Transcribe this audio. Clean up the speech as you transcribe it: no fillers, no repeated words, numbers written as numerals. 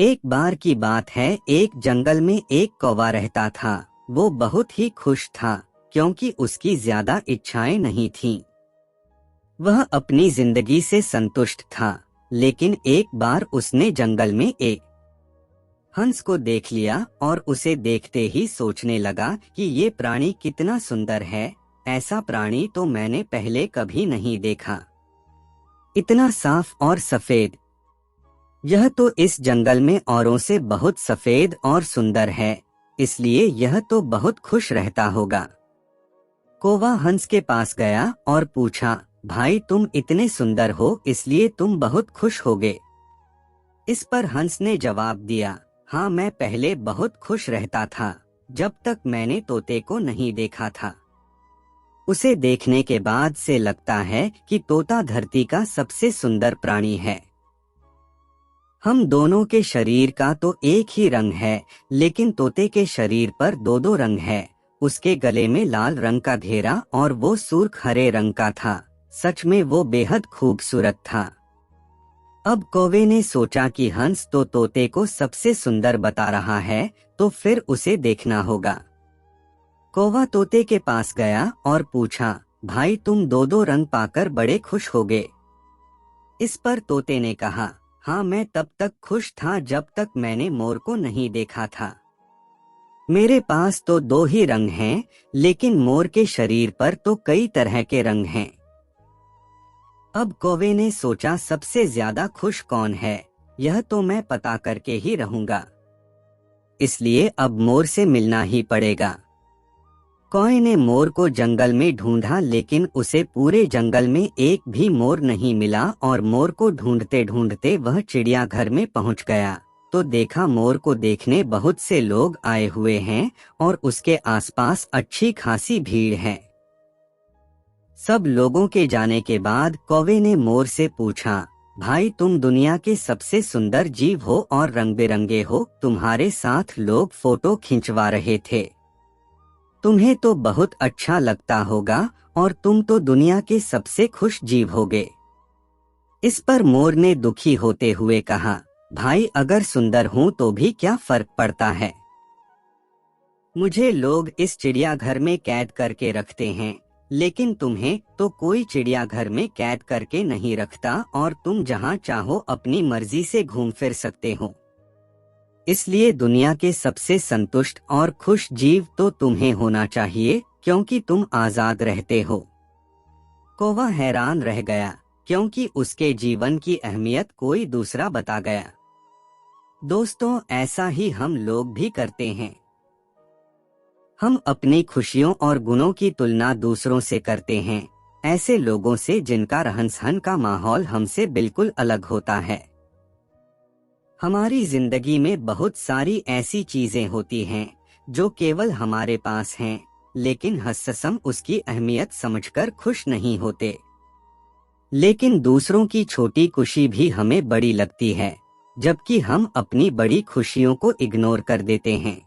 एक बार की बात है, एक जंगल में एक कौवा रहता था। वो बहुत ही खुश था क्योंकि उसकी ज्यादा इच्छाएं नहीं थीं। वह अपनी जिंदगी से संतुष्ट था। लेकिन एक बार उसने जंगल में एक हंस को देख लिया और उसे देखते ही सोचने लगा कि ये प्राणी कितना सुंदर है। ऐसा प्राणी तो मैंने पहले कभी नहीं देखा। इतना साफ और सफेद। यह तो इस जंगल में औरों से बहुत सफेद और सुंदर है, इसलिए यह तो बहुत खुश रहता होगा। कौवा हंस के पास गया और पूछा, भाई तुम इतने सुंदर हो इसलिए तुम बहुत खुश होगे। इस पर हंस ने जवाब दिया, हाँ मैं पहले बहुत खुश रहता था जब तक मैंने तोते को नहीं देखा था। उसे देखने के बाद से लगता है कि तोता धरती का सबसे सुंदर प्राणी है। हम दोनों के शरीर का तो एक ही रंग है, लेकिन तोते के शरीर पर दो दो रंग है। उसके गले में लाल रंग का घेरा और वो सुर्ख हरे रंग का था। सच में वो बेहद खूबसूरत था। अब कौवे ने सोचा कि हंस तो तोते को सबसे सुंदर बता रहा है, तो फिर उसे देखना होगा। कौवा तोते के पास गया और पूछा, भाई तुम दो दो रंग पाकर बड़े खुश होगे। इस पर तोते ने कहा, हाँ मैं तब तक खुश था जब तक मैंने मोर को नहीं देखा था। मेरे पास तो दो ही रंग हैं, लेकिन मोर के शरीर पर तो कई तरह के रंग हैं। अब कौवे ने सोचा, सबसे ज्यादा खुश कौन है, यह तो मैं पता करके ही रहूंगा। इसलिए अब मोर से मिलना ही पड़ेगा। कौवे ने मोर को जंगल में ढूंढा, लेकिन उसे पूरे जंगल में एक भी मोर नहीं मिला और मोर को ढूंढते ढूंढते वह चिड़ियाघर में पहुंच गया तो देखा मोर को देखने बहुत से लोग आए हुए हैं और उसके आसपास अच्छी खासी भीड़ है। सब लोगों के जाने के बाद कौवे ने मोर से पूछा, भाई तुम दुनिया के सबसे सुंदर जीव हो और रंग बिरंगे हो, तुम्हारे साथ लोग फोटो खिंचवा रहे थे। तुम्हें तो बहुत अच्छा लगता होगा और तुम तो दुनिया के सबसे खुश जीव होगे। इस पर मोर ने दुखी होते हुए कहा, भाई अगर सुंदर हूं तो भी क्या फर्क पड़ता है। मुझे लोग इस चिड़ियाघर में कैद करके रखते हैं, लेकिन तुम्हें तो कोई चिड़ियाघर में कैद करके नहीं रखता और तुम जहां चाहो अपनी मर्जी से घूम फिर सकते हो। इसलिए दुनिया के सबसे संतुष्ट और खुश जीव तो तुम्हें होना चाहिए, क्योंकि तुम आजाद रहते हो। कौवा हैरान रह गया, क्योंकि उसके जीवन की अहमियत कोई दूसरा बता गया। दोस्तों, ऐसा ही हम लोग भी करते हैं। हम अपनी खुशियों और गुणों की तुलना दूसरों से करते हैं, ऐसे लोगों से जिनका रहन सहन का माहौल हमसे बिल्कुल अलग होता है। हमारी जिंदगी में बहुत सारी ऐसी चीजें होती हैं जो केवल हमारे पास हैं, लेकिन हम उसकी अहमियत समझकर खुश नहीं होते। लेकिन दूसरों की छोटी खुशी भी हमें बड़ी लगती है, जबकि हम अपनी बड़ी खुशियों को इग्नोर कर देते हैं।